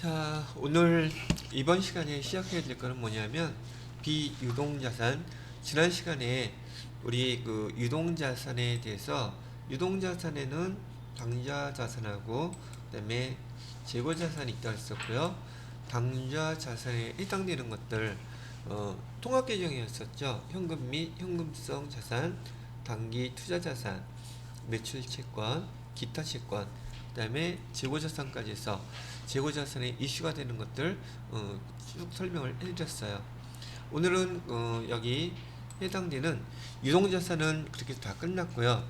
자, 오늘 이번 시간에 시작해야 될 거는 뭐냐면 비유동자산. 지난 시간에 우리 그 유동자산에 대해서 유동자산에는 당좌자산하고 그다음에 재고자산이 있다고 했었고요. 당좌자산에 해당되는 것들 통합계정이었었죠. 현금 및 현금성 자산, 단기 투자자산, 매출채권, 기타채권, 그 다음에 재고자산까지 해서 재고자산에 이슈가 되는 것들 쭉 설명을 해드렸어요. 오늘은 여기 해당되는 유동자산은 그렇게 다 끝났고요.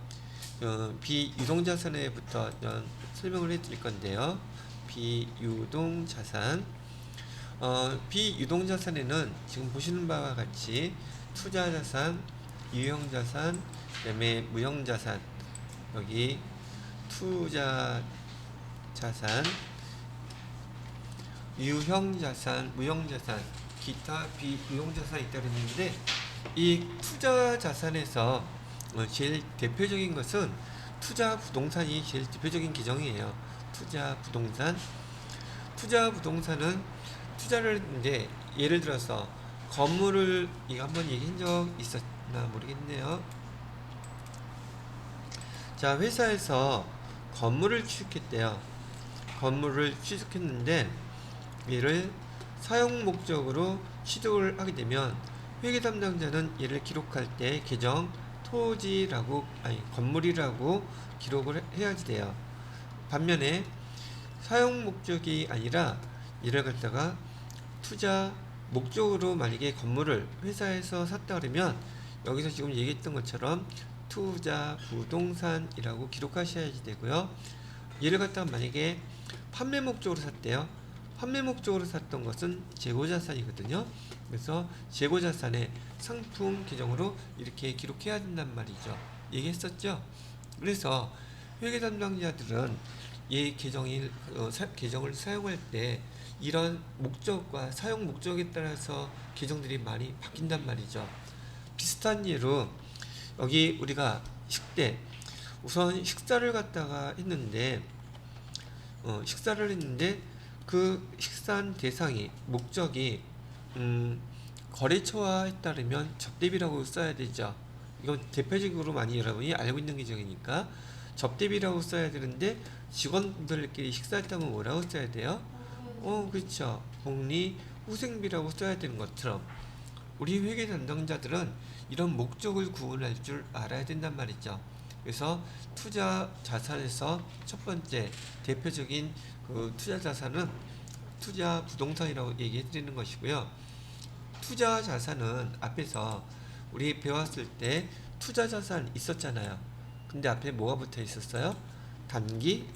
비유동자산에부터 설명을 해드릴 건데요. 비유동자산. 비유동자산에는 지금 보시는 바와 같이 투자자산, 유형자산, 그 다음에 무형자산, 여기 투자자산, 유형자산, 무형자산, 기타 비유형자산이 있다고 했는데, 이 투자자산에서 제일 대표적인 것은 투자부동산이 제일 대표적인 계정이에요. 투자부동산은 투자를 이제 예를 들어서 건물을 이거 한번 얘기한 적 있었나 모르겠네요. 자, 회사에서 건물을 취득했대요. 건물을 취득했는데 얘를 사용 목적으로 취득을 하게 되면 회계 담당자는 얘를 기록할 때 계정 건물이라고 기록을 해야지 돼요. 반면에 사용 목적이 아니라 얘를 갖다가 투자 목적으로 만약에 건물을 회사에서 샀다 그러면 여기서 지금 얘기했던 것처럼 투자 부동산이라고 기록하셔야지 되고요. 얘를 갖다가 만약에 판매 목적으로 샀대요. 판매 목적으로 샀던 것은 재고자산이거든요. 그래서 재고자산의 상품 계정으로 이렇게 기록해야 된단 말이죠. 얘기했었죠. 그래서 회계 담당자들은 이 계정을 사용할 때 이런 목적과 사용 목적에 따라서 계정들이 많이 바뀐단 말이죠. 비슷한 예로 여기 우리가 우선 식사를 갖다가 했는데 그 식사한 대상이 목적이 거래처와에 따르면 접대비라고 써야 되죠. 이건 대표적으로 많이 여러분이 알고 있는 계정이니까 접대비라고 써야 되는데, 직원들끼리 식사했다면 뭐라고 써야 돼요? 그렇죠. 복리 후생비라고 써야 되는 것처럼 우리 회계 담당자들은 이런 목적을 구분할 줄 알아야 된단 말이죠. 그래서 투자 자산에서 첫 번째 대표적인 그 투자 자산은 투자 부동산이라고 얘기해 드리는 것이고요. 투자 자산은 앞에서 우리 배웠을 때 투자 자산 있었잖아요. 근데 앞에 뭐가 붙어 있었어요? 단기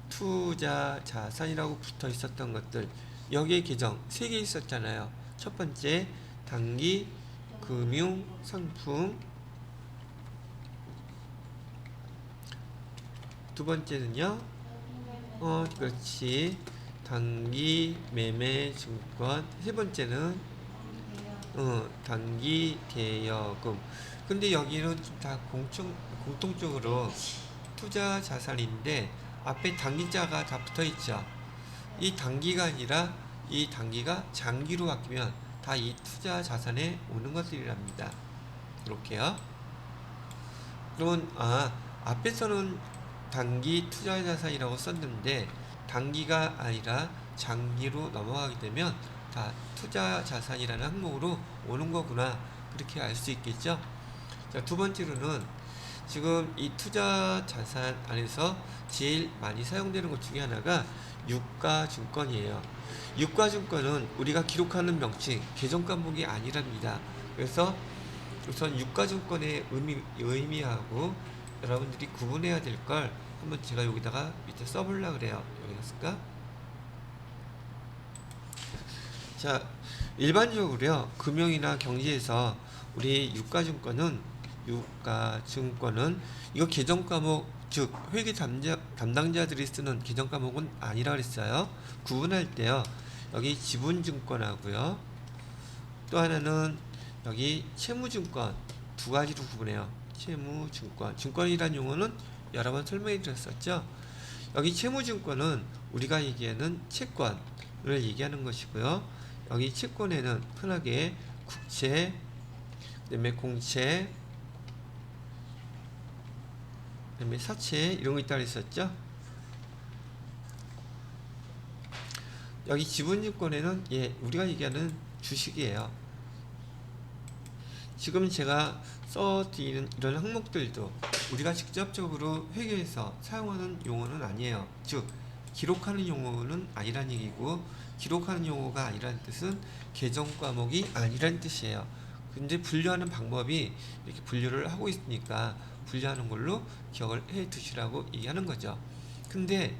투자 자산이라고 붙어 있었던 것들, 여기에 계정 3개 있었잖아요. 첫 번째 단기 금융 상품, 두 번째는요 그렇지, 단기 매매 증권, 세 번째는 단기 대여금. 근데 여기는 다 공통적으로 투자 자산인데 앞에 단기자가 다 붙어 있죠. 이 단기가 아니라 이 단기가 장기로 바뀌면 다 이 투자 자산에 오는 것들이랍니다. 이렇게요. 그러면 앞에서는 단기 투자 자산이라고 썼는데 단기가 아니라 장기로 넘어가게 되면 다 투자 자산이라는 항목으로 오는 거구나, 그렇게 알 수 있겠죠. 자, 두 번째로는 지금 이 투자 자산 안에서 제일 많이 사용되는 것 중에 하나가 유가증권이에요. 유가증권은 우리가 기록하는 명칭, 계정 과목이 아니랍니다. 그래서 우선 유가증권의 의미하고 여러분들이 구분해야 될 걸 한번 제가 여기다가 밑에 써보려고 그래요. 여기다 쓸까? 자, 일반적으로요, 금융이나 경제에서 우리 유가증권은 이거 계정 과목, 즉 회계 담당자들이 쓰는 계정 과목은 아니라 그랬어요. 구분할 때요, 여기 지분증권하고요, 또 하나는 여기 채무증권, 두 가지로 구분해요. 채무증권, 증권이란 용어는 여러 번 설명해 드렸었죠. 여기 채무증권은 우리가 얘기하는 채권을 얘기하는 것이고요. 여기 채권에는 흔하게 국채, 그다음에 공채, 그다음에 사채 이런 거 있다 그랬었죠. 여기 지분증권에는 우리가 얘기하는 주식이에요. 지금 제가 써드리는 이런 항목들도 우리가 직접적으로 회계에서 사용하는 용어는 아니에요. 즉 기록하는 용어는 아니란 얘기고, 기록하는 용어가 아니라는 뜻은 계정 과목이 아니란 뜻이에요. 근데 분류하는 방법이 이렇게 분류를 하고 있으니까 분류하는 걸로 기억을 해 두시라고 얘기하는 거죠. 근데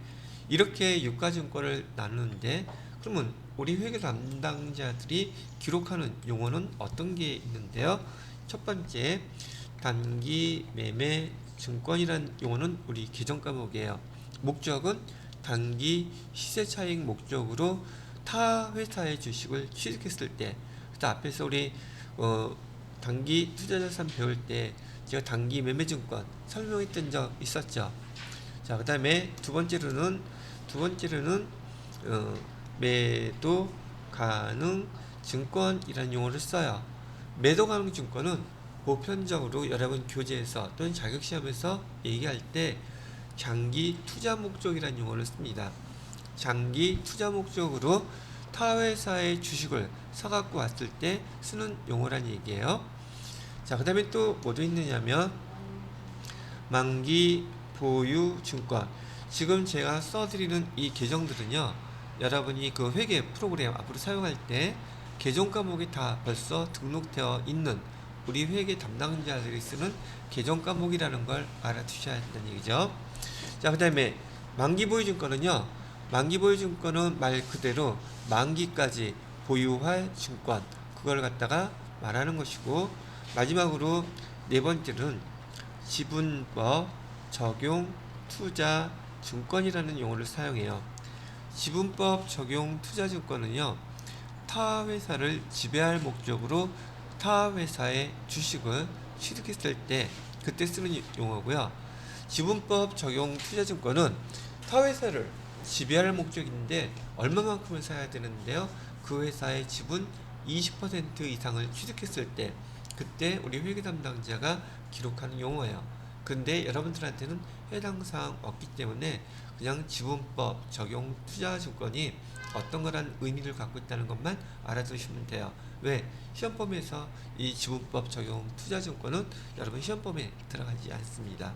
이렇게 유가증권을 나누는데, 그러면 우리 회계 담당자들이 기록하는 용어는 어떤 게 있는데요? 첫 번째, 단기 매매 증권이라는 용어는 우리 계정 과목이에요. 목적은 단기 시세 차익 목적으로 타 회사의 주식을 취득했을 때, 그때 앞에서 우리 단기 투자자산 배울 때 제가 단기 매매 증권 설명했던 적 있었죠. 자, 그 다음에 두 번째로는 매도 가능 증권이라는 용어를 써요. 매도 가능 증권은 보편적으로 여러분 교재에서 또는 자격시험에서 얘기할 때 장기 투자 목적이라는 용어를 씁니다. 장기 투자 목적으로 타 회사의 주식을 사갖고 왔을 때 쓰는 용어란 얘기예요. 자, 그 다음에 또 뭐도 있느냐면 만기 보유 증권. 지금 제가 써드리는 이 계정들은요, 여러분이 그 회계 프로그램 앞으로 사용할 때 계정 과목이 다 벌써 등록되어 있는 우리 회계 담당자들이 쓰는 계정 과목이라는 걸 알아두셔야 된다는 얘기죠. 자, 그 다음에 만기 보유 증권은요, 만기 보유 증권은 말 그대로 만기까지 보유할 증권, 그걸 갖다가 말하는 것이고, 마지막으로 네 번째는 지분법 적용 투자 증권이라는 용어를 사용해요. 지분법 적용 투자 증권은요, 타 회사를 지배할 목적으로 타 회사의 주식을 취득했을 때 그때 쓰는 용어고요. 지분법 적용 투자 증권은 타 회사를 지배할 목적인데 얼마만큼을 사야 되는데요, 그 회사의 지분 20% 이상을 취득했을 때 그때 우리 회계 담당자가 기록하는 용어예요. 근데 여러분들한테는 해당 사항 없기 때문에 그냥 지분법 적용 투자증권이 어떤 거란 의미를 갖고 있다는 것만 알아두시면 돼요. 왜? 시험범위에서 이 지분법 적용 투자증권은 여러분 시험범위에 들어가지 않습니다.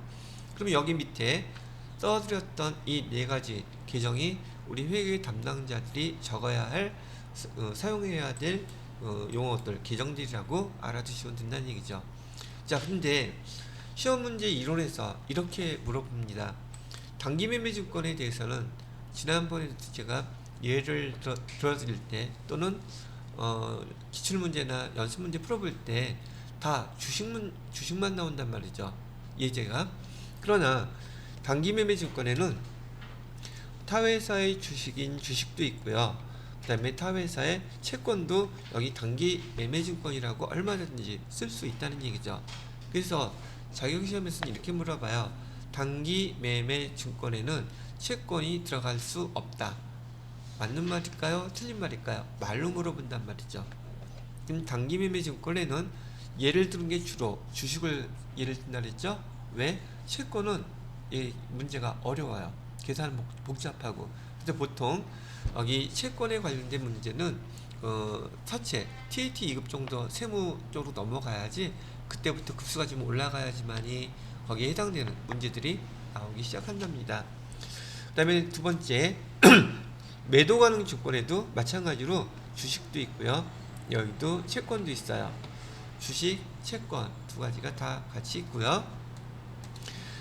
그럼 여기 밑에 써드렸던 이 네 가지 계정이 우리 회계 담당자들이 적어야 할, 사용해야 될 용어들, 계정들이라고 알아두시면 된다는 얘기죠. 자, 근데 시험 문제 이론에서 이렇게 물어봅니다. 단기 매매 증권에 대해서는 지난번에도 제가 예를 들어드릴 때 또는 기출문제나 연습문제 풀어볼 때 다 주식만 나온단 말이죠, 예제가. 그러나 단기 매매 증권에는 타회사의 주식인 주식도 있고요, 그 다음에 타회사의 채권도 여기 단기 매매 증권이라고 얼마든지 쓸 수 있다는 얘기죠. 그래서 자격시험에서는 이렇게 물어봐요. 단기 매매 증권에는 채권이 들어갈 수 없다. 맞는 말일까요? 틀린 말일까요? 말로 물어본단 말이죠. 그럼 단기 매매 증권에는 예를 들은 게 주로 주식을 예를 든다 그랬죠? 왜? 채권은 문제가 어려워요. 계산은 복잡하고. 그래서 보통 여기 채권에 관련된 문제는 사채, TAT 2급 정도 세무 쪽으로 넘어가야지, 그때부터 급수가 좀 올라가야지만이 거기에 해당되는 문제들이 나오기 시작한답니다. 그 다음에 두 번째, 매도 가능 증권에도 마찬가지로 주식도 있고요, 여기도 채권도 있어요. 주식, 채권 두 가지가 다 같이 있고요.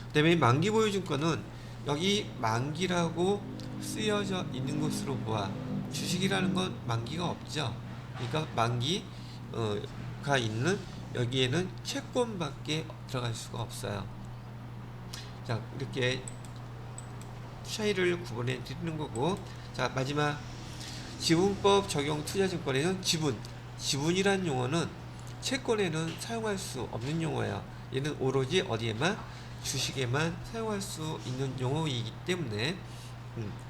그 다음에 만기 보유 증권은 여기 만기라고 쓰여져 있는 것으로 보아 주식이라는 건 만기가 없죠. 그러니까 만기가 있는 여기에는 채권밖에 들어갈 수가 없어요. 자, 이렇게 차이를 구분해 드리는 거고, 자, 마지막 지분법 적용 투자증권에는 지분이라는 용어는 채권에는 사용할 수 없는 용어예요. 얘는 오로지 어디에만 주식에만 사용할 수 있는 용어이기 때문에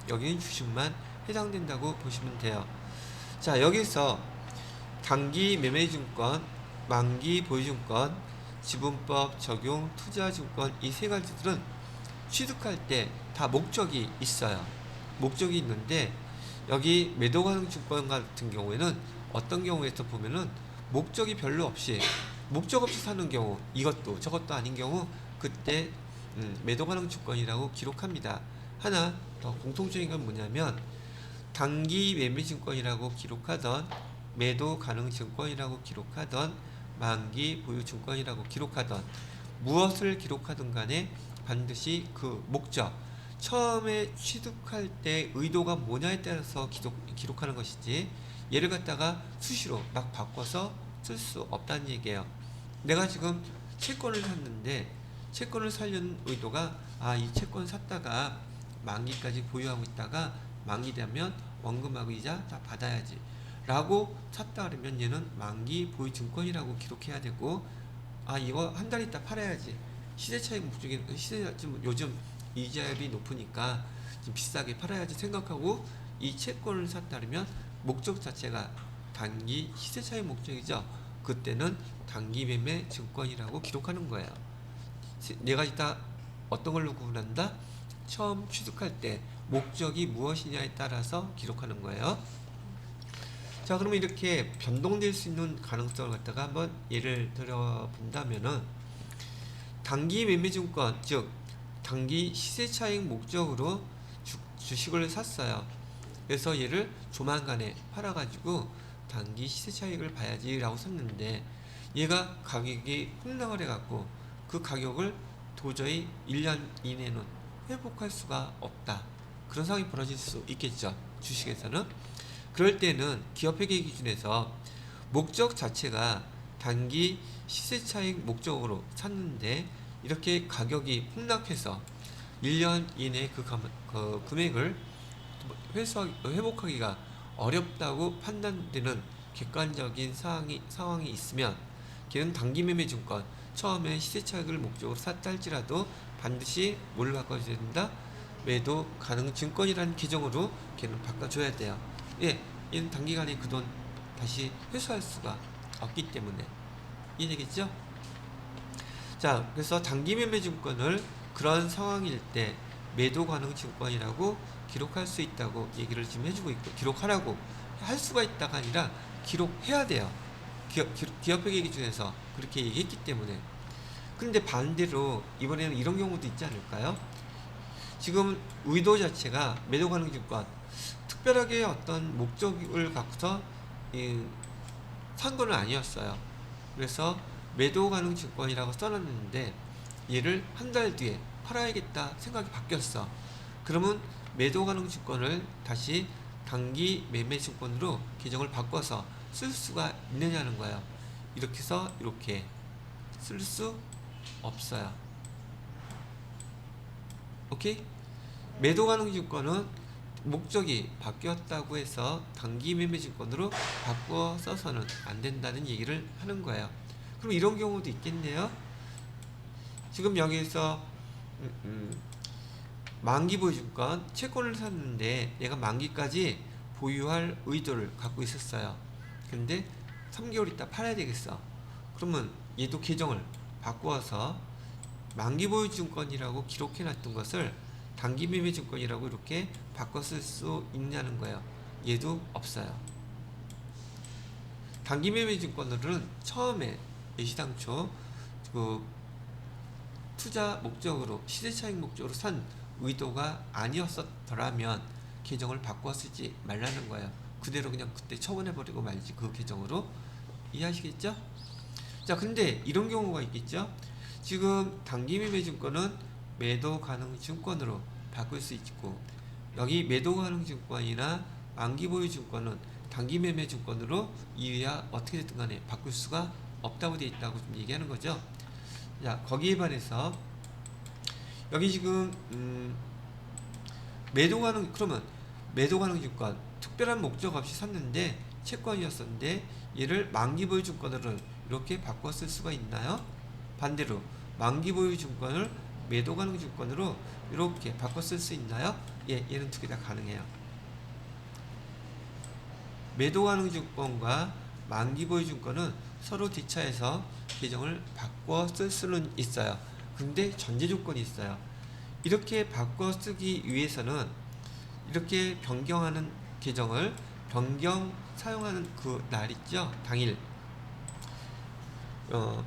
여기는 주식만 해당된다고 보시면 돼요. 자, 여기서 단기 매매증권, 만기 보유증권, 지분법 적용 투자증권 이 세 가지들은 취득할 때 다 목적이 있어요. 목적이 있는데 여기 매도 가능 증권 같은 경우에는 어떤 경우에서 보면은 목적이 별로 없이 목적 없이 사는 경우, 이것도 저것도 아닌 경우 그때 매도 가능 증권이라고 기록합니다. 하나 더 공통적인 건 뭐냐면 단기 매매 증권이라고 기록하던 매도 가능 증권이라고 기록하던 만기 보유 증권이라고 기록하던 무엇을 기록하든 간에 반드시 그 목적, 처음에 취득할 때 의도가 뭐냐에 따라서 기록하는 것이지 얘를 갖다가 수시로 막 바꿔서 쓸 수 없다는 얘기예요. 내가 지금 채권을 샀는데 채권을 살려는 의도가 이 채권 샀다가 만기까지 보유하고 있다가 만기 되면 원금하고 이자 다 받아야지 라고 샀다 그러면 얘는 만기 보유 증권이라고 기록해야 되고 이거 한 달 있다 팔아야지 시세차익 목적이 요즘 이자율이 높으니까 좀 비싸게 팔아야지 생각하고 이 채권을 샀다 그러면 목적 자체가 단기 시세차익 목적이죠. 그때는 단기 매매 증권이라고 기록하는 거예요. 네 가지 다 어떤 걸로 구분한다? 처음 취득할 때 목적이 무엇이냐에 따라서 기록하는 거예요. 자, 그러면 이렇게 변동될 수 있는 가능성을 갖다가 한번 예를 들어 본다면은 단기 매매증권, 즉 단기 시세차익 목적으로 주식을 샀어요. 그래서 얘를 조만간에 팔아가지고 단기 시세차익을 봐야지 라고 샀는데 얘가 가격이 폭락을 해갖고 그 가격을 도저히 1년 이내는 회복할 수가 없다. 그런 상황이 벌어질 수 있겠죠. 주식에서는. 그럴 때는 기업회계 기준에서 목적 자체가 단기 시세차익 목적으로 샀는데 이렇게 가격이 폭락해서 1년 이내에 그 금액을 회복하기가 어렵다고 판단되는 객관적인 상황이 있으면 걔는 단기 매매 증권 처음에 시세차익을 목적으로 샀다 할지라도 반드시 뭘로 바꿔줘야 된다? 매도 가능 증권이라는 계정으로 걔는 바꿔줘야 돼요. 얘는 단기간에 그 돈 다시 회수할 수가 없기 때문에 이해되겠죠? 자, 그래서 단기 매매 증권을 그런 상황일 때 매도 가능 증권이라고 기록할 수 있다고 얘기를 지금 해주고 있고, 기록하라고 할 수가 있다가 아니라 기록해야 돼요. 기업회계 기준에서 그렇게 얘기했기 때문에. 근데 반대로 이번에는 이런 경우도 있지 않을까요? 지금 의도 자체가 매도 가능 증권 특별하게 어떤 목적을 갖고서 산 거는 아니었어요. 그래서 매도 가능 증권이라고 써놨는데 얘를 한 달 뒤에 팔아야겠다 생각이 바뀌었어. 그러면 매도 가능 증권을 다시 단기 매매 증권으로 계정을 바꿔서 쓸 수가 있느냐는 거예요. 이렇게 해서 이렇게 쓸 수 없어요. 오케이? 매도 가능 증권은 목적이 바뀌었다고 해서 단기 매매 증권으로 바꾸어 써서는 안 된다는 얘기를 하는 거예요. 그럼 이런 경우도 있겠네요. 지금 여기서 만기 보유 증권 채권을 샀는데 얘가 만기까지 보유할 의도를 갖고 있었어요. 근데 3개월 있다 팔아야 되겠어. 그러면 얘도 계정을 바꾸어서 만기 보유 증권이라고 기록해 놨던 것을 단기 매매 증권이라고 이렇게 바꿔 쓸 수 있냐는 거예요. 얘도 없어요. 단기 매매 증권들은 처음에 예시당초 그 투자 목적으로 시세차익 목적으로 산 의도가 아니었더라면 계정을 바꿔 쓰지 말라는 거예요. 그대로 그냥 그때 처분해버리고 말지 그 계정으로. 이해하시겠죠? 자, 근데 이런 경우가 있겠죠? 지금 단기 매매 증권은 매도 가능 증권으로 바꿀 수 있고, 여기 매도 가능 증권이나 만기 보유 증권은 단기 매매 증권으로 이해야 어떻게 됐든 간에 바꿀 수가 없다고 되어 있다고 좀 얘기하는 거죠. 자, 거기에 반해서 여기 지금 그러면 매도 가능 증권 특별한 목적 없이 샀는데 채권이었었는데 얘를 만기 보유 증권으로 이렇게 바꿔 쓸 수가 있나요? 반대로 만기 보유 증권을 매도 가능 증권으로 이렇게 바꿔 쓸 수 있나요? 예, 얘는 두 개 다 가능해요. 매도 가능 증권과 만기 보유 증권은 서로 대차해서 계정을 바꿔 쓸 수는 있어요. 근데 전제 조건이 있어요. 이렇게 바꿔 쓰기 위해서는 이렇게 변경하는 계정을 변경 사용하는 그 날 있죠? 당일.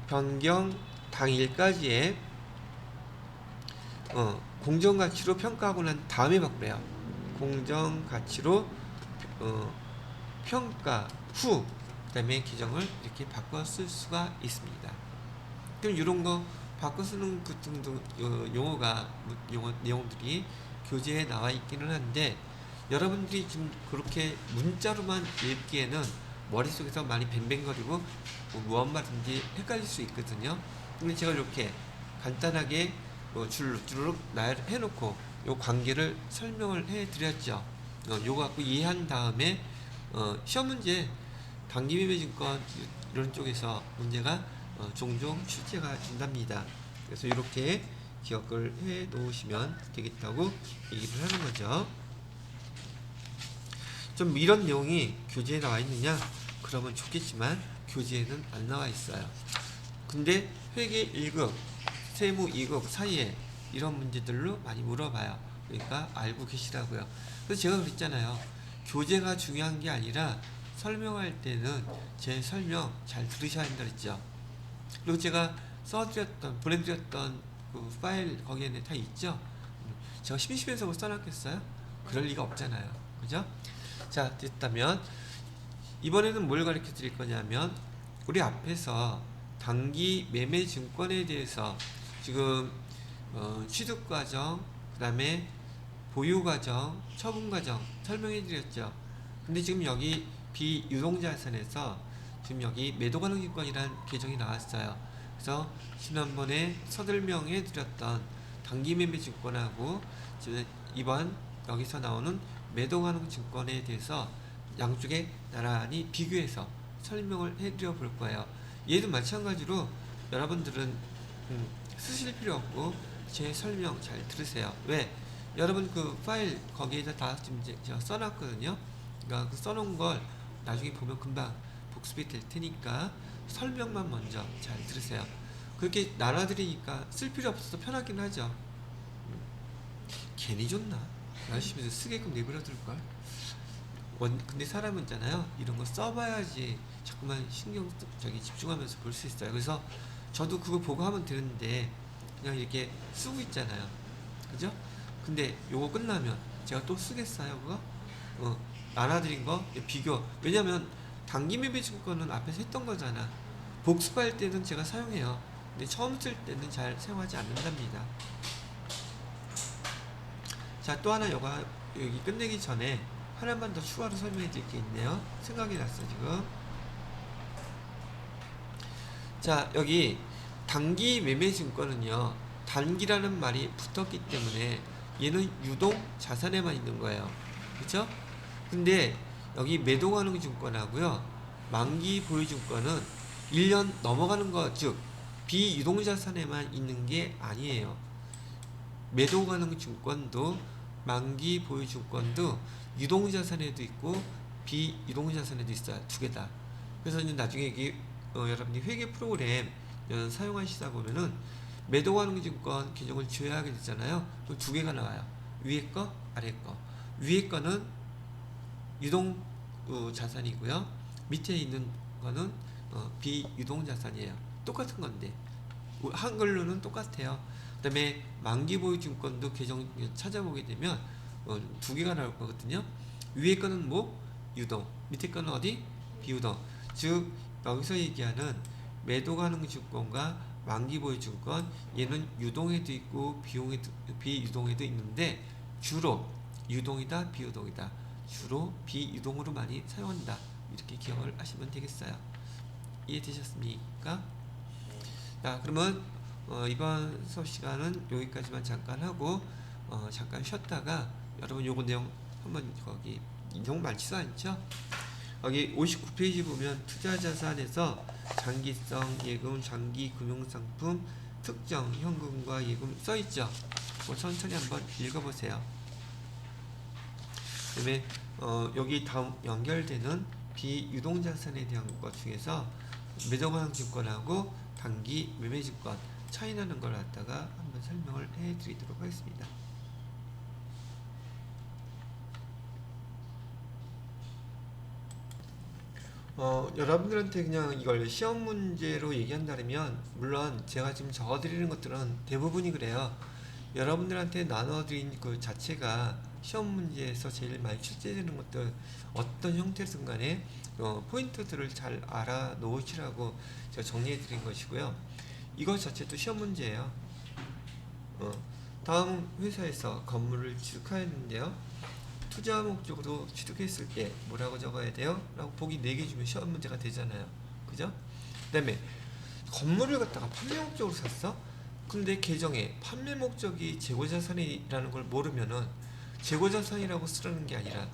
변경 당일까지의 공정가치로 평가하고 난 다음에 바꾸래요. 공정가치로 평가 후 그다음에 계정을 이렇게 바꿔 쓸 수가 있습니다. 그럼 이런 거 바꿔 쓰는 그 등등 내용들이 교재에 나와 있기는 한데 여러분들이 지금 그렇게 문자로만 읽기에는 머릿속에서 많이 뱅뱅거리고 무슨 말인지 헷갈릴 수 있거든요. 근데 제가 이렇게 간단하게 주르륵 해놓고 요 관계를 설명을 해드렸죠. 요거 갖고 이해한 다음에 시험 문제 단기매매증권 이런 쪽에서 문제가 종종 출제가 된답니다. 그래서 이렇게 기억을 해 놓으시면 되겠다고 얘기를 하는 거죠. 좀 이런 내용이 교재에 나와 있느냐? 그러면 좋겠지만 교재에는 안 나와 있어요. 근데 회계 1급, 세무 2급 사이에 이런 문제들로 많이 물어봐요. 그러니까 알고 계시라고요. 그래서 제가 그랬잖아요. 교재가 중요한 게 아니라 설명할 때는 제 설명 잘 들으셔야 한다 그랬죠. 그리고 제가 보내드렸던 그 파일 거기에는 다 있죠. 제가 심심해서 뭐 써놨겠어요? 그럴 리가 없잖아요. 그죠? 자, 됐다면 이번에는 뭘 가르쳐 드릴 거냐면 우리 앞에서 단기 매매 증권에 대해서 지금 취득 과정, 그 다음에 보유 과정, 처분 과정 설명해 드렸죠. 근데 지금 여기 비유동자산에서 지금 여기 매도 가능 증권이라는 계정이 나왔어요. 그래서 지난번에 서설명해 드렸던 단기 매매 증권하고 지금 이번 여기서 나오는 매도 가능 증권에 대해서 양쪽에 나란히 비교해서 설명을 해드려 볼 거예요. 얘도 마찬가지로 여러분들은 쓰실 필요 없고 제 설명 잘 들으세요. 왜? 여러분 그 파일 거기에다 다 지금 제가 써놨거든요. 그러니까 그 써놓은 걸 나중에 보면 금방 복습이 될 테니까 설명만 먼저 잘 들으세요. 그렇게 나눠드리니까 쓸 필요 없어서 편하긴 하죠. 괜히 좋나? 열심히 쓰게끔 내버려둘걸? 근데 사람은 있잖아요. 이런 거 써봐야지 자꾸만 집중하면서 볼 수 있어요. 그래서 저도 그거 보고 하면 되는데 그냥 이렇게 쓰고 있잖아요. 그죠? 근데 요거 끝나면 제가 또 쓰겠어요, 그거? 나눠드린 거 비교. 왜냐면 단기 매매 증권은 앞에서 했던 거잖아. 복습할 때는 제가 사용해요. 근데 처음 쓸 때는 잘 사용하지 않는답니다. 자, 또 하나 여기 끝내기 전에 하나만 더 추가로 설명해 드릴 게 있네요. 생각이 났어 지금. 자, 여기 단기 매매 증권은요, 단기라는 말이 붙었기 때문에 얘는 유동 자산에만 있는 거예요. 그쵸? 근데 여기 매도 가능 증권하고요, 만기 보유 증권은 1년 넘어가는 거, 즉 비유동 자산에만 있는 게 아니에요. 매도 가능 증권도 만기 보유 증권도 유동 자산에도 있고 비유동 자산에도 있어요. 두 개 다. 그래서 이제 나중에 여기 여러분이 회계 프로그램 사용하시다 보면은 매도 가능 증권 계정을 지어야 하게 되잖아요. 그럼 두 개가 나와요. 위에 거, 아래 거. 위에 거는 유동 자산이고요. 밑에 있는 거는 비유동 자산이에요. 똑같은 건데 한글로는 똑같아요. 그 다음에 만기 보유 증권도 계정 찾아보게 되면 두 개가 나올 거거든요. 위에 거는 뭐? 유동. 밑에 거는 어디? 비유동. 즉 여기서 얘기하는 매도 가능 증권과 만기 보유 증권, 얘는 유동에도 있고 비유동에도 있는데 주로 유동이다, 비유동이다. 주로 비유동으로 많이 사용한다. 이렇게 기억을 하시면 되겠어요. 이해되셨습니까? 자, 그러면 이번 수업 시간은 여기까지만 잠깐 하고 잠깐 쉬었다가 여러분 요거 내용 한번 거기 내용 많지도 않죠? 여기 59페이지 보면 투자자산에서 장기성 예금, 장기 금융상품, 특정 현금과 예금 써있죠. 천천히 한번 읽어보세요. 그다음에 여기 다음 연결되는 비유동자산에 대한 것 중에서 매정환증권하고 단기 매매증권 차이 나는 걸 갖다가 한번 설명을 해드리도록 하겠습니다. 여러분들한테 그냥 이걸 시험 문제로 얘기한다면, 물론 제가 지금 적어드리는 것들은 대부분이 그래요. 여러분들한테 나눠드린 그 자체가 시험 문제에서 제일 많이 출제되는 것들, 어떤 형태든 간에 포인트들을 잘 알아 놓으시라고 제가 정리해 드린 것이고요. 이것 자체도 시험 문제예요. 다음 회사에서 건물을 취득하였는데요, 투자 목적으로 취득했을 때 뭐라고 적어야 돼요? 라고 보기 4개 주면 시험 문제가 되잖아요. 그죠? 그 다음에 건물을 갖다가 판매 목적으로 샀어? 근데 계정에 판매 목적이 재고자산이라는 걸 모르면은 재고자산이라고 쓰라는 게 아니라,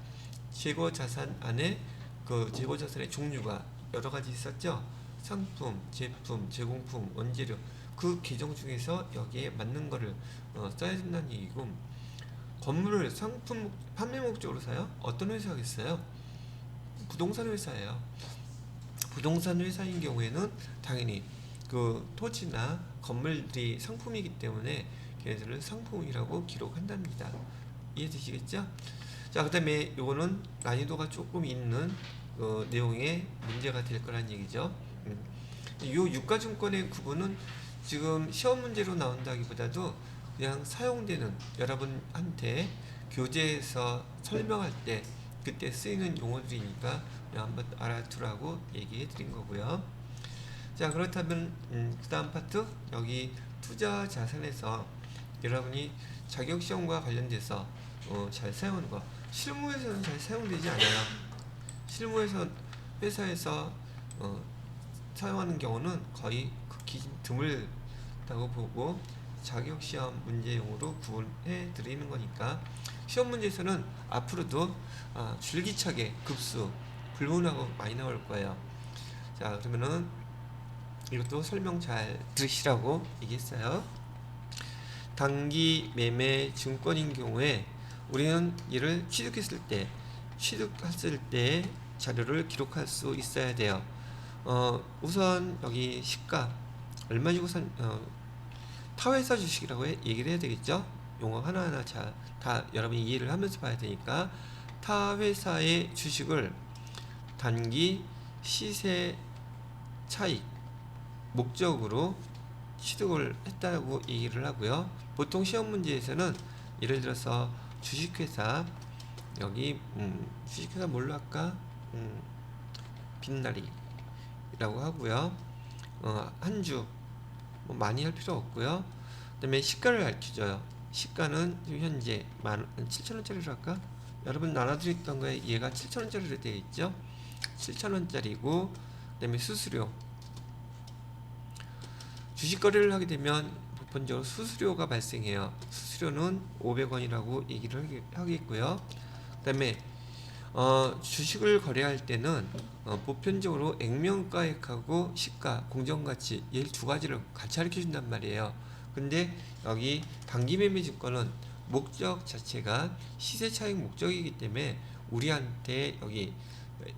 재고자산 안에 그 재고자산의 종류가 여러 가지 있었죠? 상품, 제품, 제공품, 원재료, 그 계정 중에서 여기에 맞는 거를 써야 된다는 얘기고, 건물을 상품 판매 목적으로 사요? 어떤 회사겠어요? 부동산 회사예요. 부동산 회사인 경우에는 당연히 그 토지나 건물들이 상품이기 때문에 걔네들을 상품이라고 기록한답니다. 이해되시겠죠? 자, 그 다음에 요거는 난이도가 조금 있는 내용의 문제가 될 거란 얘기죠. 요 유가증권의 구분은 지금 시험 문제로 나온다기보다도 그냥 사용되는, 여러분한테 교재에서 설명할 때 그때 쓰이는 용어들이니까 그냥 한번 알아두라고 얘기해 드린 거고요. 자, 그렇다면 그 다음 파트, 여기 투자 자산에서 여러분이 자격시험과 관련돼서 잘 사용하는 거, 실무에서는 잘 사용되지 않아요. 실무에서 회사에서 사용하는 경우는 거의 극히 드물다고 보고, 자격시험 문제용으로 구분해 드리는 거니까 시험 문제에서는 앞으로도 줄기차게 급수 불문하고 많이 나올 거예요. 자, 그러면은 이것도 설명 잘 들으시라고 얘기했어요. 단기 매매 증권인 경우에 우리는 이를 취득했을 때 자료를 기록할 수 있어야 돼요. 우선 여기 시가 얼마 주고 산 타회사 주식이라고 얘기를 해야 되겠죠? 용어 하나하나 다 여러분이 이해를 하면서 봐야 되니까, 타회사의 주식을 단기 시세 차익 목적으로 취득을 했다고 얘기를 하고요. 보통 시험 문제에서는 예를 들어서 주식회사, 여기 주식회사 뭘로 할까? 빛나리라고 하고요. 한 주 많이 할 필요 없고요. 그 다음에 시가를 가르쳐줘요. 시가는 지금 현재 7,000원짜리로 할까? 여러분 나눠드렸던 거에 얘가 7,000원짜리로 되어 있죠? 7,000원짜리고, 그 다음에 수수료, 주식 거래를 하게 되면 보편적으로 수수료가 발생해요. 수수료는 500원이라고 얘기를 하겠고요. 그 다음에 주식을 거래할 때는 보편적으로 액면가액하고 시가, 공정가치, 이 두 가지를 같이 가르쳐 준단 말이에요. 근데 여기 단기매매 증권은 목적 자체가 시세차익 목적이기 때문에 우리한테 여기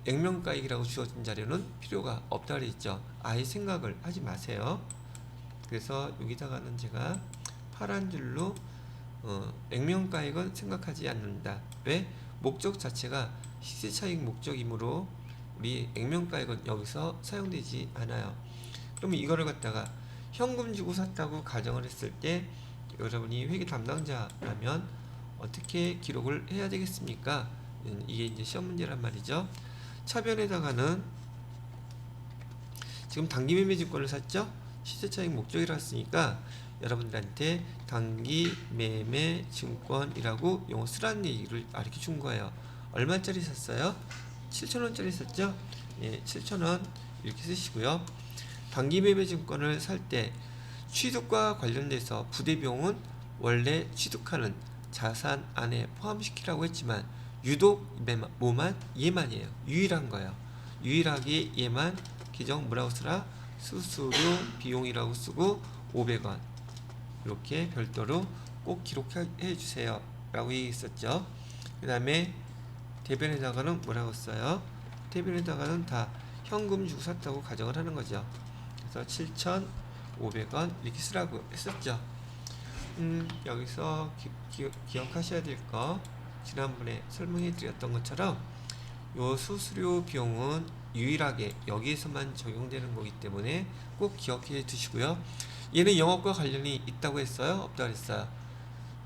액면가액이라고 주어진 자료는 필요가 없다 그랬죠. 아예 생각을 하지 마세요. 그래서 여기다가는 제가 파란 줄로 액면가액은 생각하지 않는다. 왜? 목적 자체가 시세차익 목적이므로 우리 액면가액은 여기서 사용되지 않아요. 그러면 이거를 갖다가 현금 주고 샀다고 가정을 했을 때, 여러분이 회계 담당자라면 어떻게 기록을 해야 되겠습니까? 이게 이제 시험 문제란 말이죠. 차변에다가는 지금 단기 매매 증권을 샀죠? 시세차익 목적이라 했으니까 여러분들한테 단기 매매 증권이라고 용어 쓰라는 얘기를 가르쳐 준 거예요. 얼마짜리 샀어요? 7,000원짜리 샀죠? 예, 7,000원 이렇게 쓰시고요. 단기 매매 증권을 살 때 취득과 관련돼서 부대비용은 원래 취득하는 자산 안에 포함시키라고 했지만, 유독 뭐만? 얘만이에요. 유일한 거예요. 유일하게 얘만 계정 뭐라고 쓰라? 수수료 비용이라고 쓰고 500원 이렇게 별도로 꼭 기록해 주세요 라고 얘기했었죠. 그 다음에 대변에다가는 뭐라고 써요? 대변에다가는 다 현금 주고 샀다고 가정을 하는 거죠. 그래서 7,500원 이렇게 쓰라고 했었죠. 여기서 기억하셔야 될 거, 지난번에 설명해 드렸던 것처럼 요 수수료 비용은 유일하게 여기에서만 적용되는 거기 때문에 꼭 기억해 두시고요. 얘는 영업과 관련이 있다고 했어요? 없다고 했어요?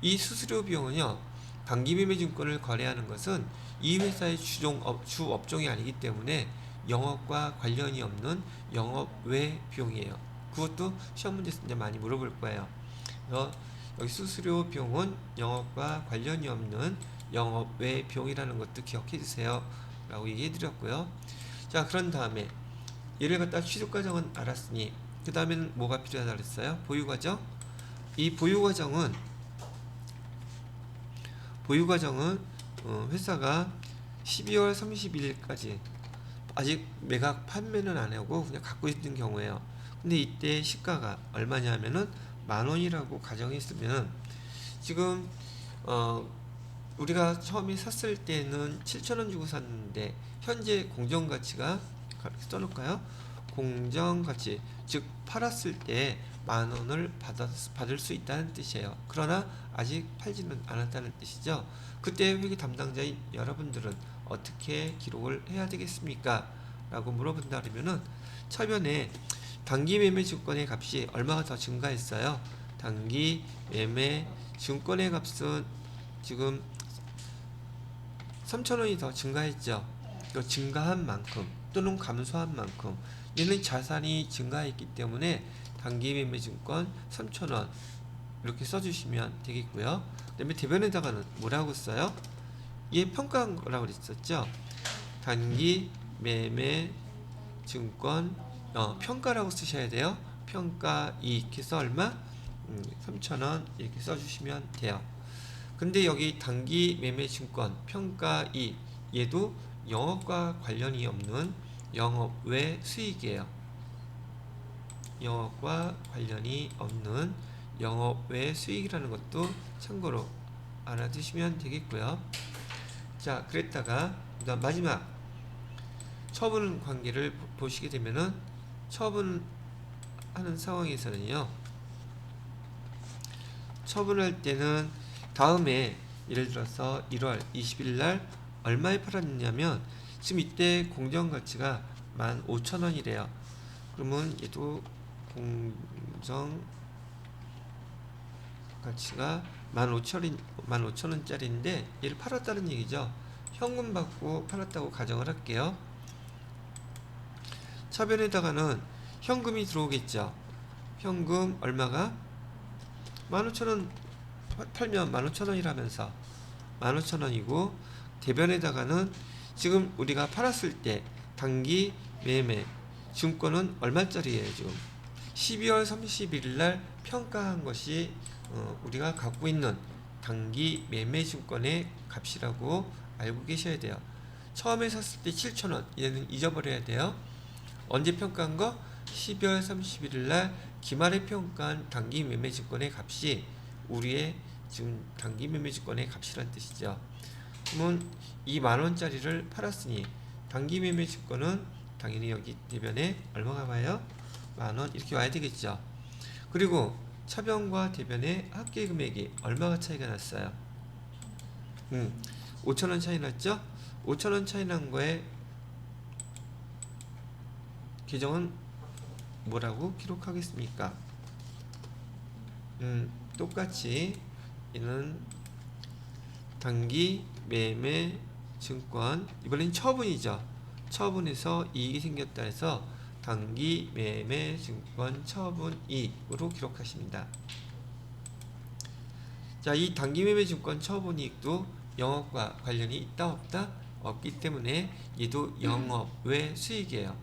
이 수수료 비용은요, 단기매매증권을 거래하는 것은 이 회사의 주 업종이 아니기 때문에 영업과 관련이 없는 영업 외 비용이에요. 그것도 시험 문제에서 이제 많이 물어볼 거예요. 그래서 여기 수수료 비용은 영업과 관련이 없는 영업 외 비용이라는 것도 기억해 주세요 라고 얘기해 드렸고요. 자, 그런 다음에 얘를 갖다 취득과정은 알았으니 그 다음에는 뭐가 필요하다 그랬어요? 보유과정. 이 보유과정은 회사가 12월 31일까지 아직 매각 판매는 안 하고 그냥 갖고 있는 경우에요. 근데 이때 시가가 얼마냐면은 10,000원이라고 가정했으면 지금 우리가 처음에 샀을 때는 7,000원 주고 샀는데 현재 공정가치가 써놓을까요? 공정가치, 즉 팔았을 때 10,000원을 받을 수 있다는 뜻이에요. 그러나 아직 팔지는 않았다는 뜻이죠. 그때 회계 담당자인 여러분들은 어떻게 기록을 해야 되겠습니까? 라고 물어본다 그러면은 처변에 단기 매매 증권의 값이 얼마가 더 증가했어요? 단기 매매 증권의 값은 지금 3,000원이 더 증가했죠. 증가한 만큼 또는 감소한 만큼 얘는 자산이 증가했기 때문에 단기 매매 증권 3,000원 이렇게 써주시면 되겠고요. 그 다음에 대변에다가는 뭐라고 써요? 얘 평가한 거라고 그랬었죠. 단기 매매 증권 평가라고 쓰셔야 돼요. 평가 이익해서 얼마? 3,000원 이렇게 써주시면 돼요. 근데 여기 단기 매매 증권 평가 이익, 얘도 영업과 관련이 없는 영업 외 수익이에요. 영업과 관련이 없는 영업 외 수익이라는 것도 참고로 알아두시면 되겠고요. 자, 그랬다가 그다음 마지막 처분 관계를 보시게 되면은 처분하는 상황에서는요, 처분할 때는 다음에 예를 들어서 1월 20일 날 얼마에 팔았냐면 지금 이때 공정가치가 15,000원이래요. 그러면 얘도 공정가치가 15,000원짜리인데 얘를 팔았다는 얘기죠. 현금 받고 팔았다고 가정을 할게요. 차변에다가는 현금이 들어오겠죠. 현금 얼마가? 15,000원 팔면 15,000원이라면서 15,000원이고, 대변에다가는 지금 우리가 팔았을 때 단기 매매 증권은 얼마짜리예요? 지금 12월 31일 날 평가한 것이 우리가 갖고 있는 단기 매매 증권의 값이라고 알고 계셔야 돼요. 처음에 샀을 때 7,000원, 얘는 잊어버려야 돼요. 언제 평가한 거? 12월 31일 날 기말에 평가한 단기 매매 증권의 값이 우리의 지금 단기 매매 증권의 값이란 뜻이죠. 그러면 이 10,000원짜리를 팔았으니 단기 매매 증권은 당연히 여기 대변에 얼마가 와요? 10,000원 이렇게 와야 되겠죠. 그리고 차변과 대변의 합계 금액이 얼마가 차이가 났어요? 5,000원 차이 났죠? 5,000원 차이 난 거에 계정은 뭐라고 기록하겠습니까? 똑같이 이는 단기 매매 증권, 이번엔 처분이죠. 처분해서 이익이 생겼다 해서 단기 매매 증권 처분 이익으로 기록하십니다. 자, 이 단기 매매 증권 처분 이익도 영업과 관련이 있다 없다? 없기 때문에 얘도 영업 외 수익이에요.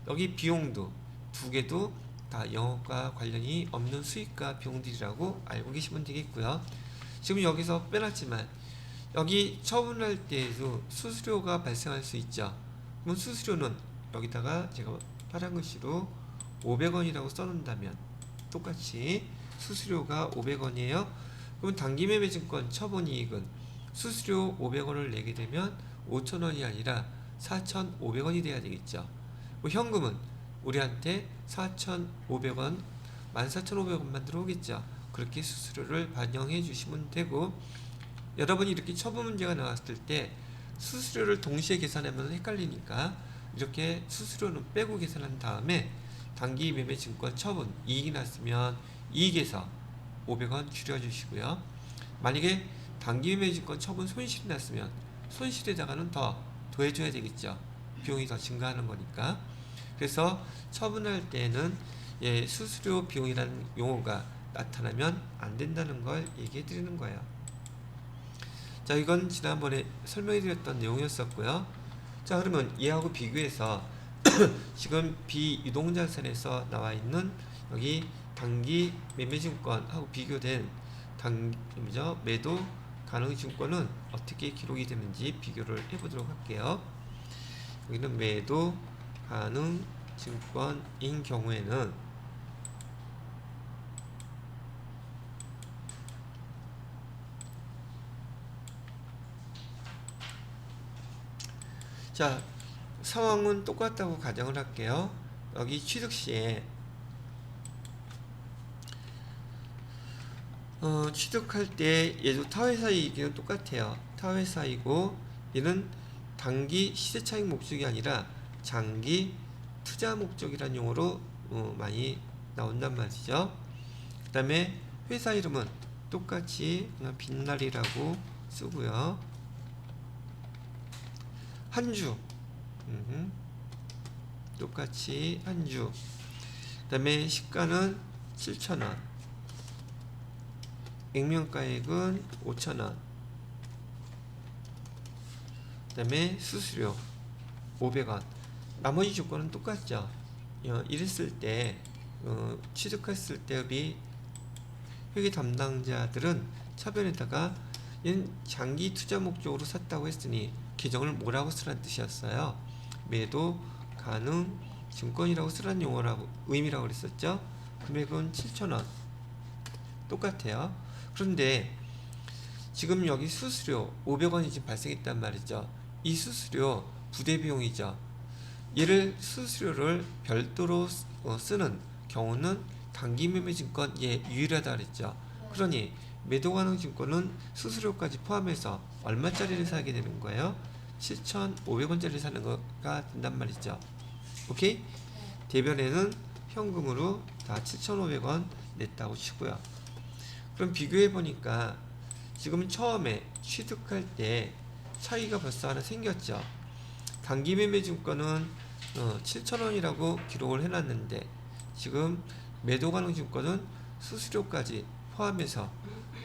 여기 비용도 두 개도 다 영업과 관련이 없는 수익과 비용들이라고 알고 계시면 되겠고요. 지금 여기서 빼놨지만 여기 처분할 때에도 수수료가 발생할 수 있죠. 그럼 수수료는 여기다가 제가 파란 글씨로 500원이라고 써놓는다면 똑같이 수수료가 500원이에요. 그럼 단기매매증권 처분이익은 수수료 500원을 내게 되면 5,000원이 아니라 4,500원이 돼야 되겠죠. 뭐 현금은 우리한테 4,500원, 14,500원만 들어오겠죠. 그렇게 수수료를 반영해 주시면 되고, 여러분이 이렇게 처분 문제가 나왔을 때 수수료를 동시에 계산하면 헷갈리니까 이렇게 수수료는 빼고 계산한 다음에 단기 매매 증권 처분 이익이 났으면 이익에서 500원 줄여주시고요. 만약에 단기 매매 증권 처분 손실이 났으면 손실에다가는 더 더해줘야 되겠죠. 비용이 더 증가하는 거니까. 그래서 처분할 때는 수수료 비용이라는 용어가 나타나면 안 된다는 걸 얘기해 드리는 거예요. 자, 이건 지난번에 설명해 드렸던 내용이었었고요. 자, 그러면 얘하고 비교해서 지금 비유동자산에서 나와 있는 여기 단기 매매증권하고 비교된 매도 가능 증권은 어떻게 기록이 되는지 비교를 해보도록 할게요. 여기는 매도 가능 증권인 경우에는 자, 상황은 똑같다고 가정을 할게요. 여기 취득 시에 취득할 때 얘도 타회사 이익은 똑같아요. 타회사이고 얘는 단기 시세차익 목적이 아니라 장기 투자 목적이라는 용어로 많이 나온단 말이죠. 그 다음에 회사 이름은 똑같이 그냥 빛날이라고 쓰고요. 한주 똑같이 한주. 그 다음에 시가는 7,000원, 액면가액은 5,000원, 그 다음에 수수료 500원. 나머지 조건은 똑같죠. 이랬을 때 취득했을 때 우리 회계 담당자들은 차변에다가 얘는 장기 투자 목적으로 샀다고 했으니 계정을 뭐라고 쓰라는 뜻이었어요. 매도 가능 증권이라고 쓰라는 용어라고 의미라고 그랬었죠. 금액은 7,000원 똑같아요. 그런데 지금 여기 수수료 500원이 지금 발생했단 말이죠. 이 수수료 부대 비용이죠. 얘를 수수료를 별도로 쓰는 경우는 단기매매증권 유일하다 그랬죠. 그러니 매도가능증권은 수수료까지 포함해서 얼마짜리를 사게 되는 거예요? 7,500원짜리 사는 거가 된단 말이죠. 오케이? 대변에는 현금으로 다 7,500원 냈다고 치고요. 그럼 비교해 보니까 지금 처음에 취득할 때 차이가 벌써 하나 생겼죠. 단기매매증권은 7,000원이라고 기록을 해놨는데 지금 매도가능증권은 수수료까지 포함해서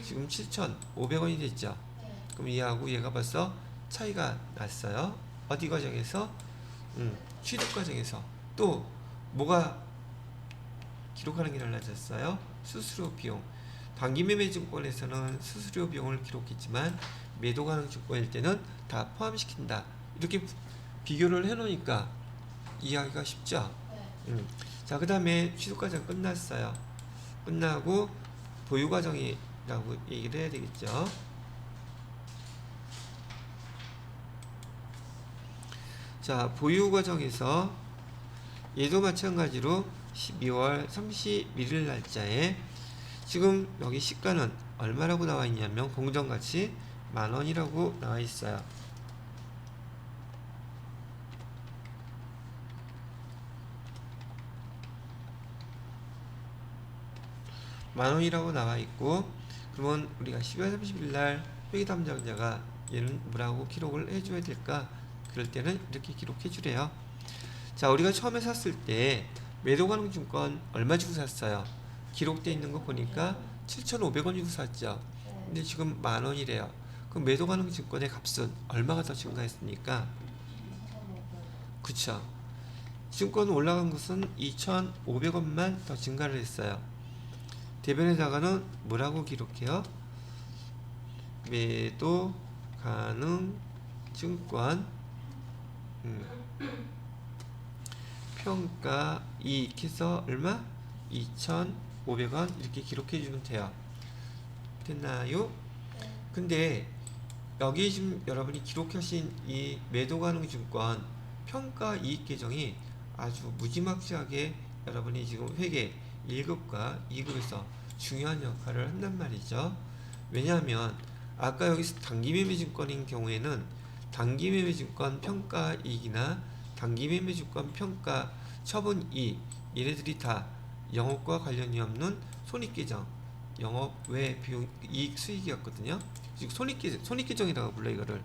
지금 7,500원이 됐죠. 그럼 얘하고 얘가 벌써 차이가 났어요. 어디 과정에서? 취득 과정에서. 또 뭐가 기록하는 게 달라졌어요? 수수료 비용. 단기매매증권에서는 수수료 비용을 기록했지만 매도가능증권일 때는 다 포함시킨다. 이렇게 비교를 해놓으니까 이해하기가 쉽죠? 자, 그 다음에 취득과정 끝났어요. 끝나고 보유과정이라고 얘기를 해야 되겠죠. 자, 보유과정에서 얘도 마찬가지로 12월 31일 날짜에 지금 여기 시가는 얼마라고 나와 있냐면 공정가치 10,000원이라고 나와 있어요. 만원이라고 나와 있고, 그러면 우리가 12월 30일 날 회계 담당자가 얘는 뭐라고 기록을 해줘야 될까? 그럴 때는 이렇게 기록해 주래요. 자, 우리가 처음에 샀을 때 매도가능증권 얼마 주고 샀어요? 기록되어 있는 거 보니까 7,500원 주고 샀죠. 근데 지금 10,000원이래요. 그럼 매도가능증권의 값은 얼마가 더 증가했습니까? 그쵸. 증권 올라간 것은 2,500원만 더 증가를 했어요. 대변에다가는 뭐라고 기록해요? 매도 가능 증권 평가 이익해서 얼마? 2,500원. 500원 이렇게 기록해 주면 돼요. 됐나요? 근데 여기 지금 여러분이 기록하신 이 매도가능증권 평가 이익 계정이 아주 무지막지하게 여러분이 지금 회계 1급과 2급에서 중요한 역할을 한단 말이죠. 왜냐하면 아까 여기서 단기매매증권인 경우에는 단기매매증권 평가 이익이나 단기매매증권 평가 처분 이익, 얘네들이 다 영업과 관련이 없는 손익계정, 영업 외 비용 이익 수익이었거든요. 즉 손익계정이라고 불러. 이거를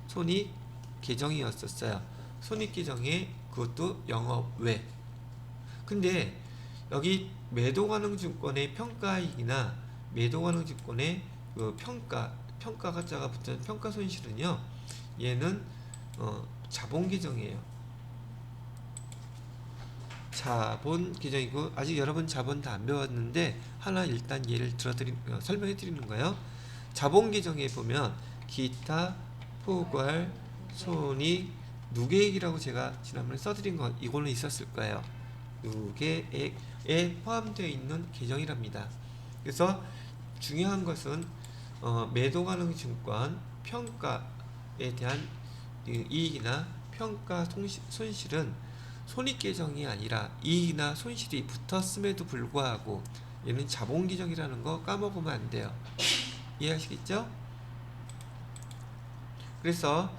손익계정이었었어요. 손익계정에 그것도 영업 외. 근데 여기 매도가능증권의 평가이익이나 매도가능증권의 그 평가가자가 붙은 평가손실은요, 얘는 자본계정이에요. 자본계정이고, 아직 여러분 자본 다 안 배웠는데 하나 일단 예를 설명해 드리는 거예요. 자본계정에 보면 기타, 포괄, 손익, 누계액이라고 제가 지난번에 써드린 거 이거는 있었을 거예요. 누계액에 포함되어 있는 계정이랍니다. 그래서 중요한 것은 매도가능증권 평가에 대한 이익이나 평가 손실은 손익계정이 아니라 이익이나 손실이 붙었음에도 불구하고 얘는 자본계정이라는 거 까먹으면 안 돼요. 이해하시겠죠? 그래서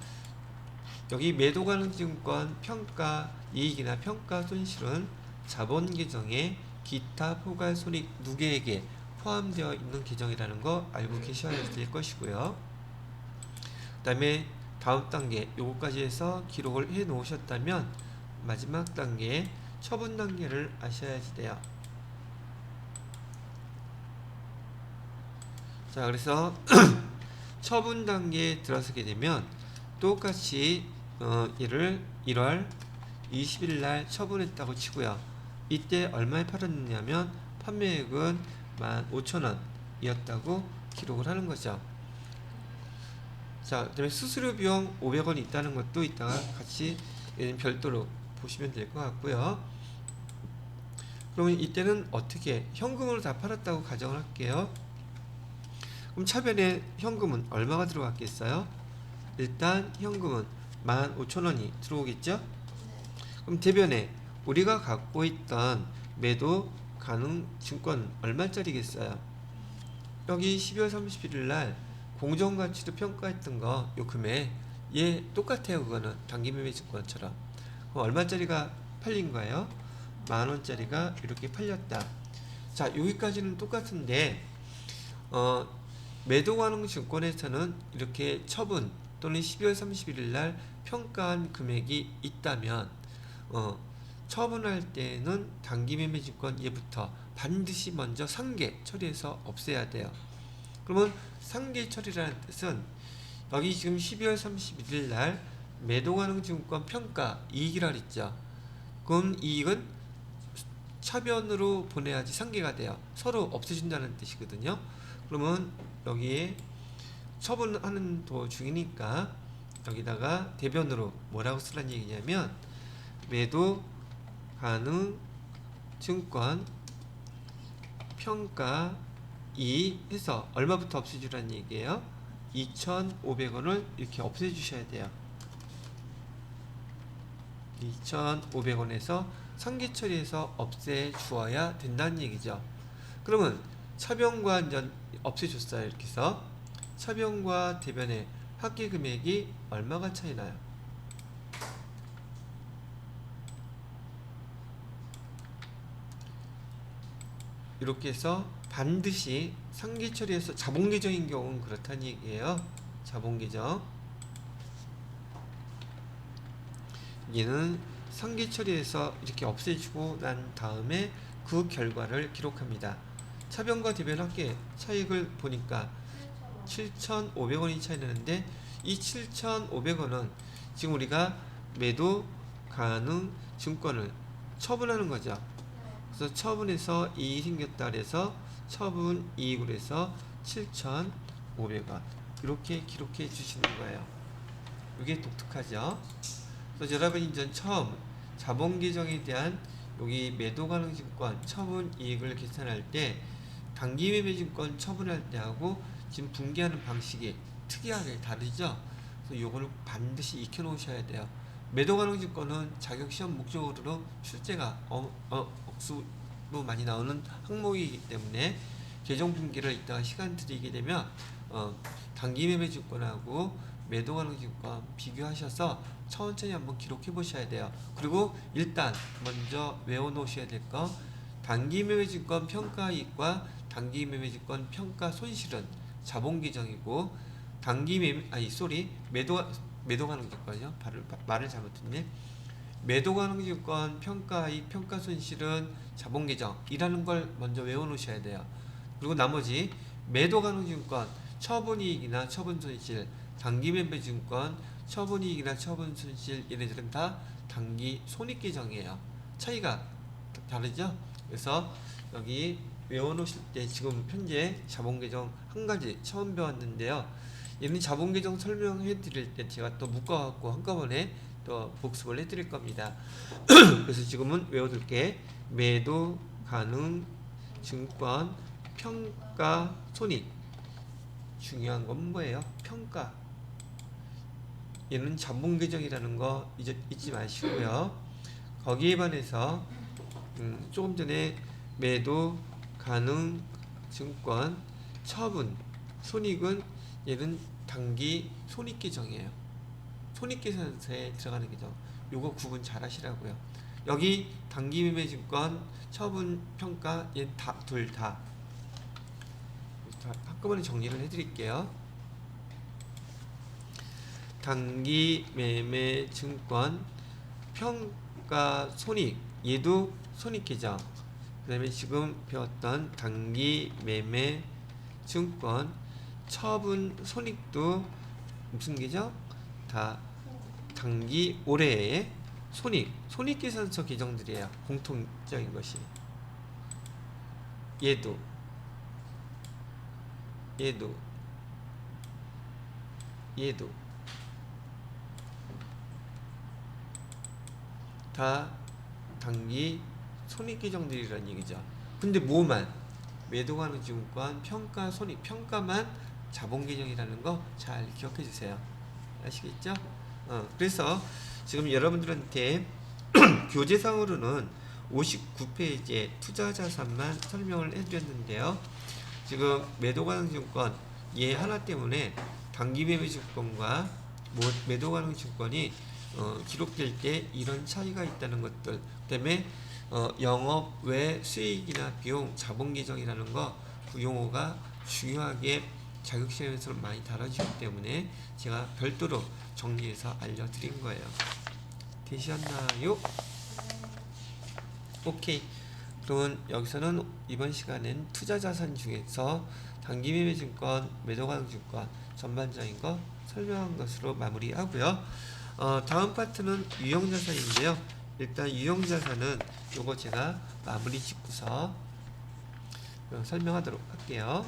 여기 매도가능증권 평가 이익이나 평가 손실은 자본계정에 기타 포괄 손익 누계액에 포함되어 있는 계정이라는 거 알고 계셔야 될 것이고요. 그 다음에 다음 단계 요거까지 해서 기록을 해 놓으셨다면 마지막 단계 처분 단계를 아셔야지 돼요. 자, 그래서 처분 단계에 들어서게 되면 똑같이 얘를 1월 20일 날 처분했다고 치고요. 이때 얼마에 팔았느냐면 판매액은 15,000원이었다고 기록을 하는 거죠. 자, 그다음에 수수료 비용 500원이 있다는 것도 이따가 같이 별도로 보시면 될 것 같고요. 그러면 이때는 어떻게 현금으로 다 팔았다고 가정을 할게요. 그럼 차변에 현금은 얼마가 들어갔겠어요? 일단 현금은 15,000원이 들어오겠죠? 그럼 대변에 우리가 갖고 있던 매도 가능 증권 얼마짜리겠어요? 여기 12월 31일 날 공정가치로 평가했던 거 요 금액 얘 똑같아요. 그거는 단기매매 증권처럼. 그럼 얼마짜리가 팔린 거예요? 10,000원짜리가 이렇게 팔렸다. 자, 여기까지는 똑같은데 매도가능 증권에서는 이렇게 처분 또는 12월 31일 날 평가한 금액이 있다면 처분할 때는 단기매매증권 얘부터 반드시 먼저 상계 처리해서 없애야 돼요. 그러면 상계 처리라는 뜻은 여기 지금 12월 31일 날 매도가능증권 평가 이익이라 그랬죠. 그럼 이익은 차변으로 보내야지 상계가 돼요. 서로 없애준다는 뜻이거든요. 그러면 여기에 처분하는 도중이니까 여기다가 대변으로 뭐라고 쓰라는 얘기냐면 매도 가능 증권 평가 이 해서 얼마부터 없애주라는 얘기예요? 2,500원을 이렇게 없애주셔야 돼요. 2,500원에서 상계 처리해서 없애주어야 된다는 얘기죠. 그러면 차변과 이제 없애줬어요. 이렇게 해서 차변과 대변의 합계 금액이 얼마가 차이 나요? 이렇게 해서 반드시 상계 처리해서 자본계정인 경우는 그렇다는 얘기예요. 자본계정 얘는 상계 처리해서 이렇게 없애주고 난 다음에 그 결과를 기록합니다. 차변과 대변 합계 차익을 보니까 7,500원이 차이 나는데 이 7,500원은 지금 우리가 매도 가능 증권을 처분하는 거죠. 그래서 처분해서 이익이 생겼다 그래서 처분 이익으로 해서 7,500원 이렇게 기록해 주시는 거예요. 이게 독특하죠. 그래서 여러분이 이제 처음 자본계정에 대한 여기 매도 가능 증권 처분 이익을 계산할 때 단기 매매 증권 처분할 때하고 지금 분기하는 방식이 특이하게 다르죠. 그래서 요거를 반드시 익혀 놓으셔야 돼요. 매도 가능 증권은 자격 시험 목적으로 출제가 억수로 많이 나오는 항목이기 때문에 개정 분기를 이따가 시간 드리게 되면 단기 매매 증권하고 매도 가능 증권 비교하셔서 천천히 한번 기록해 보셔야 돼요. 그리고 일단 먼저 외워 놓으셔야 될 거, 단기 매매 증권 평가이익과 단기 매매 증권 평가 손실은 자본 계정이고, 매도 가능 증권이요. 말을 잘못했네. 매도 가능 증권 평가이익 평가 손실은 자본 계정이라는 걸 먼저 외워 놓으셔야 돼요. 그리고 나머지 매도 가능 증권 처분이익이나 처분손실, 단기 매매 증권 처분이익이나 처분손실, 얘네들은 다 단기 손익계정이에요. 차이가 다르죠? 그래서 여기 외워놓으실 때 지금 현재 자본계정 한 가지 처음 배웠는데요. 얘는 자본계정 설명해 드릴 때 제가 또 묶어갖고 한꺼번에 또 복습을 해드릴 겁니다. 그래서 지금은 외워둘게. 매도 가능 증권 평가 손익. 중요한 건 뭐예요? 평가. 얘는 자본계정이라는 거 잊지 마시고요. 거기에 반해서 조금 전에 매도 가능 증권 처분 손익은 얘는 단기 손익계정이에요. 손익계산서에 들어가는 계정. 요거 구분 잘 하시라고요. 여기 단기 매매 증권 처분 평가 얘 둘 다 한꺼번에 정리를 해드릴게요. 단기 매매 증권 평가 손익, 얘도 손익계정. 그 다음에 지금 배웠던 단기 매매 증권 처분 손익도 무슨 계정? 다 단기 올해의 손익계산서 계정들이에요. 공통적인 것이. 얘도 다 단기 손익계정들이라는 얘기죠. 근데 뭐만? 매도 가능 증권 평가 손익, 평가만 자본계정이라는 거 잘 기억해 주세요. 아시겠죠? 그래서 지금 여러분들한테 교재상으로는 59페이지에 투자자산만 설명을 해드렸는데요. 지금 매도 가능 증권 얘 하나 때문에 단기 매매 증권과 매도 가능 증권이 기록될 때 이런 차이가 있다는 것들 때문에 영업 외 수익이나 비용 자본 계정이라는 거 그 용어가 중요하게 자격시험에서 많이 다뤄지기 때문에 제가 별도로 정리해서 알려드린 거예요. 되셨나요? 오케이. 그러면 여기서는 이번 시간엔 투자자산 중에서 단기 매매 증권, 매도 가능 증권 전반적인 거 설명한 것으로 마무리하고요. 다음 파트는 유형자산인데요. 일단 유형자산은 요거 제가 마무리 짓고서 설명하도록 할게요.